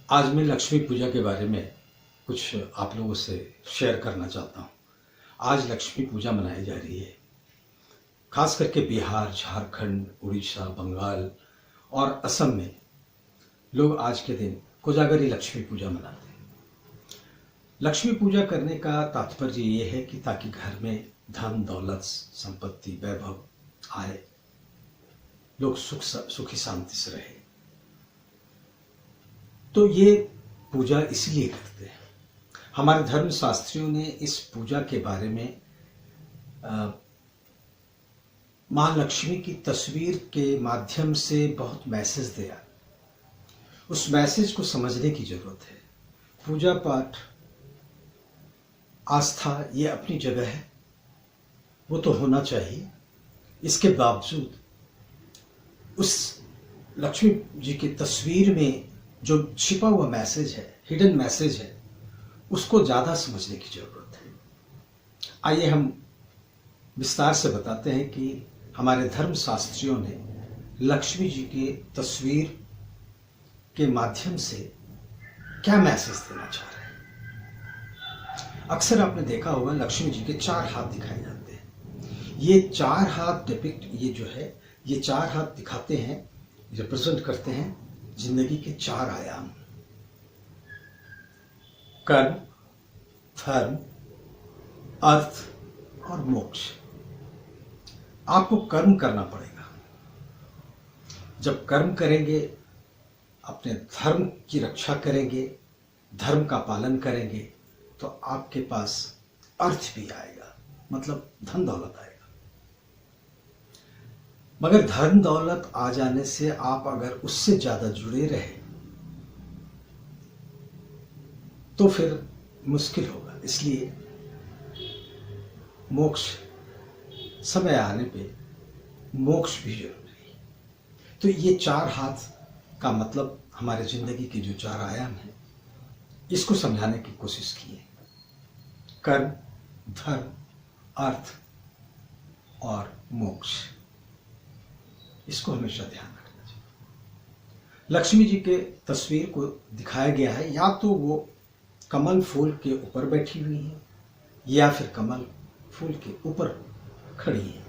आज मैं लक्ष्मी पूजा के बारे में कुछ आप लोगों से शेयर करना चाहता हूँ। आज लक्ष्मी पूजा मनाई जा रही है। खास करके बिहार, झारखंड, उड़ीसा, बंगाल और असम में लोग आज के दिन कोजागरी लक्ष्मी पूजा मनाते हैं। लक्ष्मी पूजा करने का तात्पर्य ये है कि ताकि घर में धन, दौलत, संपत्ति, वैभव आए, लोग सुखी शांति से रहे। तो ये पूजा इसलिए करते हैं। हमारे धर्म शास्त्रियों ने इस पूजा के बारे में मां लक्ष्मी की तस्वीर के माध्यम से बहुत मैसेज दिया। उस मैसेज को समझने की जरूरत है। पूजा पाठ, आस्था ये अपनी जगह है, वो तो होना चाहिए। इसके बावजूद उस लक्ष्मी जी की तस्वीर में जो छिपा हुआ मैसेज है, हिडन मैसेज है, उसको ज़्यादा समझने की जरूरत है। आइए हम विस्तार से बताते हैं कि हमारे धर्म शास्त्रियों ने लक्ष्मी जी की तस्वीर के माध्यम से क्या मैसेज देना चाह रहे हैं। अक्सर आपने देखा होगा लक्ष्मी जी के 4 हाथ दिखाए जाते हैं। ये 4 हाथ डिपिक्ट, ये 4 हाथ दिखाते हैं, रिप्रेजेंट करते हैं जिंदगी के 4 आयाम: कर्म, धर्म, अर्थ और मोक्ष। आपको कर्म करना पड़ेगा। जब कर्म करेंगे, अपने धर्म की रक्षा करेंगे, धर्म का पालन करेंगे, तो आपके पास अर्थ भी आएगा, मतलब धन दौलत आएगा। मगर धन दौलत आ जाने से आप अगर उससे ज्यादा जुड़े रहे तो फिर मुश्किल होगा। इसलिए मोक्ष, समय आने पे मोक्ष भी जरूरी है। तो ये 4 हाथ का मतलब हमारे जिंदगी के जो 4 आयाम हैं, इसको समझाने की कोशिश की है। कर्म, धर्म, अर्थ और मोक्ष, इसको हमेशा ध्यान रखना चाहिए। लक्ष्मी जी के तस्वीर को दिखाया गया है, या तो वो कमल फूल के ऊपर बैठी हुई है या फिर कमल फूल के ऊपर खड़ी है।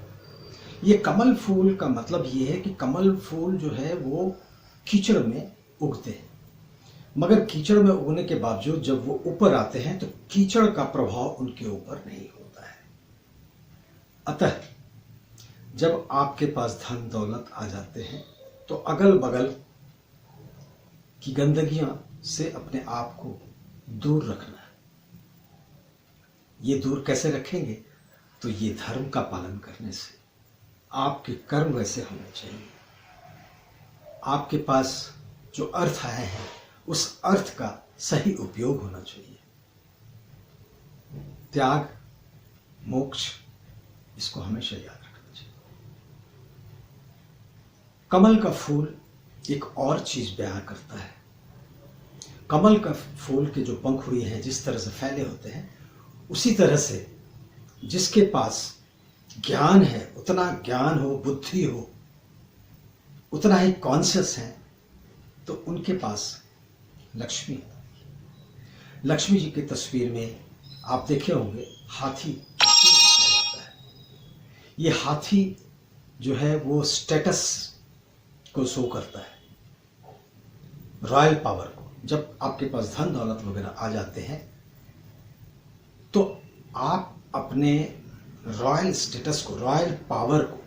ये कमल फूल का मतलब ये है कि कमल फूल जो है वो कीचड़ में उगते हैं, मगर कीचड़ में उगने के बावजूद जब वो ऊपर आते हैं तो कीचड़ का प्रभाव उनके ऊपर नहीं होता है। अतः जब आपके पास धन दौलत आ जाते हैं तो अगल बगल की गंदगियां से अपने आप को दूर रखना है। ये दूर कैसे रखेंगे? तो ये धर्म का पालन करने से। आपके कर्म वैसे होने चाहिए। आपके पास जो अर्थ आए हैं उस अर्थ का सही उपयोग होना चाहिए। त्याग, मोक्ष, इसको हमेशा याद रखना चाहिए। कमल का फूल एक और चीज बयां करता है। कमल का फूल के जो पंखुड़ी हैं जिस तरह से फैले होते हैं, उसी तरह से जिसके पास ज्ञान है, उतना ज्ञान हो, बुद्धि हो, उतना ही कॉन्शियस है, तो उनके पास लक्ष्मी है। लक्ष्मी जी की तस्वीर में आप देखे होंगे हाथी दिखाया जाता है। ये हाथी जो है वो स्टेटस को शो करता है, रॉयल पावर को। जब आपके पास धन दौलत वगैरह आ जाते हैं तो आप अपने रॉयल स्टेटस को, रॉयल पावर को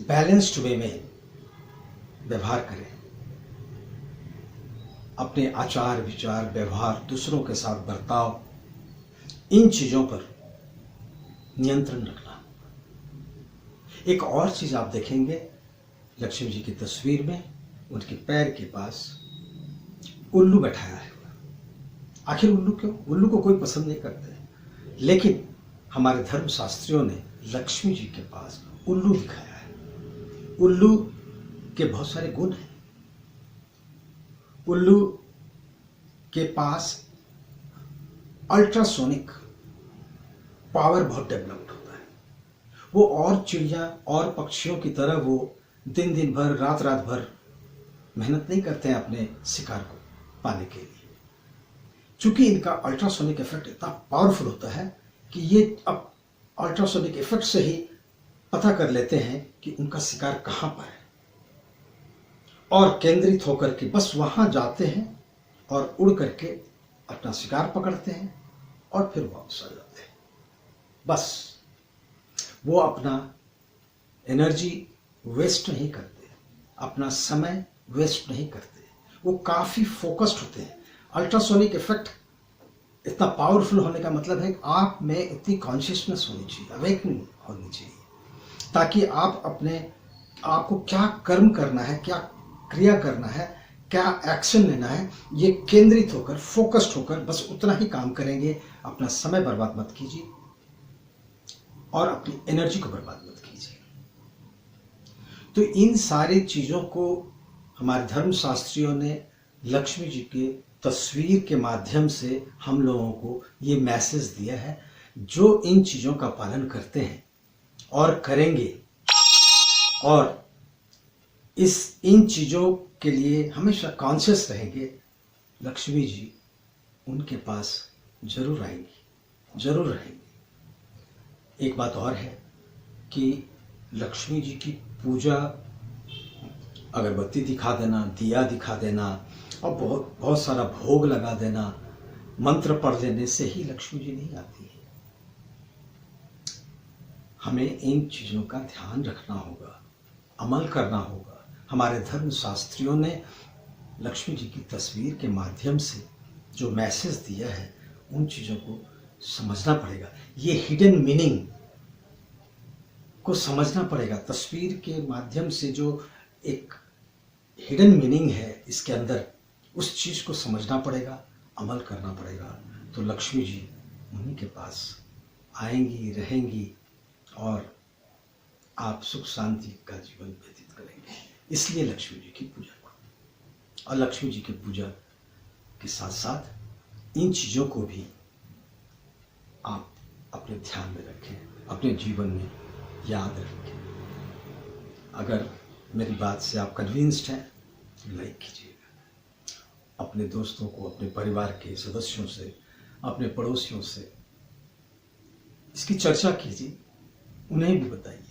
बैलेंस्ड वे में व्यवहार करें। अपने आचार विचार, व्यवहार, दूसरों के साथ बर्ताव, इन चीजों पर नियंत्रण रखना। एक और चीज आप देखेंगे लक्ष्मी जी की तस्वीर में, उनके पैर के पास उल्लू बैठाया है। आखिर उल्लू क्यों? उल्लू को कोई पसंद नहीं करते, लेकिन हमारे धर्म शास्त्रियों ने लक्ष्मी जी के पास उल्लू दिखाया है। उल्लू के बहुत सारे गुण हैं। उल्लू के पास अल्ट्रासोनिक पावर बहुत डेवलप्ड होता है। वो और चिड़िया और पक्षियों की तरह वो दिन दिन भर, रात रात भर मेहनत नहीं करते हैं अपने शिकार को पाने के लिए। चूंकि इनका अल्ट्रासोनिक इफेक्ट इतना पावरफुल होता है कि ये अब अल्ट्रासोनिक इफेक्ट से ही पता कर लेते हैं कि उनका शिकार कहाँ पर है, और केंद्रित होकर के बस वहां जाते हैं और उड़ करके अपना शिकार पकड़ते हैं और फिर वापस आ जाते हैं। बस वो अपना एनर्जी वेस्ट नहीं करते, अपना समय वेस्ट नहीं करते, वो काफ़ी फोकस्ड होते हैं। अल्ट्रासोनिक इफेक्ट इतना पावरफुल होने का मतलब है कि आप में इतनी कॉन्शियसनेस होनी चाहिए, अवेकनिंग होनी चाहिए, ताकि आप अपने आपको क्या कर्म करना है, क्या क्रिया करना है, क्या एक्शन लेना है, ये केंद्रित होकर फोकस्ड होकर बस उतना ही काम करेंगे। अपना समय बर्बाद मत कीजिए और अपनी एनर्जी को बर्बाद मत कीजिए। तो इन सारी चीज़ों को हमारे धर्मशास्त्रियों ने लक्ष्मी जी के तस्वीर के माध्यम से हम लोगों को ये मैसेज दिया है। जो इन चीज़ों का पालन करते हैं और करेंगे और इन चीज़ों के लिए हमेशा कॉन्शियस रहेंगे, लक्ष्मी जी उनके पास जरूर आएंगी, जरूर रहेंगी। एक बात और है कि लक्ष्मी जी की पूजा अगरबत्ती दिखा देना, दिया दिखा देना और बहुत सारा भोग लगा देना, मंत्र पढ़ लेने से ही लक्ष्मी जी नहीं आती है। हमें इन चीज़ों का ध्यान रखना होगा, अमल करना होगा। हमारे धर्म शास्त्रियों ने लक्ष्मी जी की तस्वीर के माध्यम से जो मैसेज दिया है, उन चीज़ों को समझना पड़ेगा। ये हिडन मीनिंग को समझना पड़ेगा। तस्वीर के माध्यम से जो एक हिडन मीनिंग है इसके अंदर, उस चीज़ को समझना पड़ेगा, अमल करना पड़ेगा। तो लक्ष्मी जी उन्हीं के पास आएंगी, रहेंगी और आप सुख शांति का जीवन व्यतीत करेंगे। इसलिए लक्ष्मी जी की पूजा करो, और लक्ष्मी जी की पूजा के साथ साथ इन चीज़ों को भी आप अपने ध्यान में रखें, अपने जीवन में याद रखें। अगर मेरी बात से आप कन्विंस्ड हैं तो लाइक कीजिएगा, अपने दोस्तों को, अपने परिवार के सदस्यों से, अपने पड़ोसियों से इसकी चर्चा कीजिए, उन्हें भी बताइए।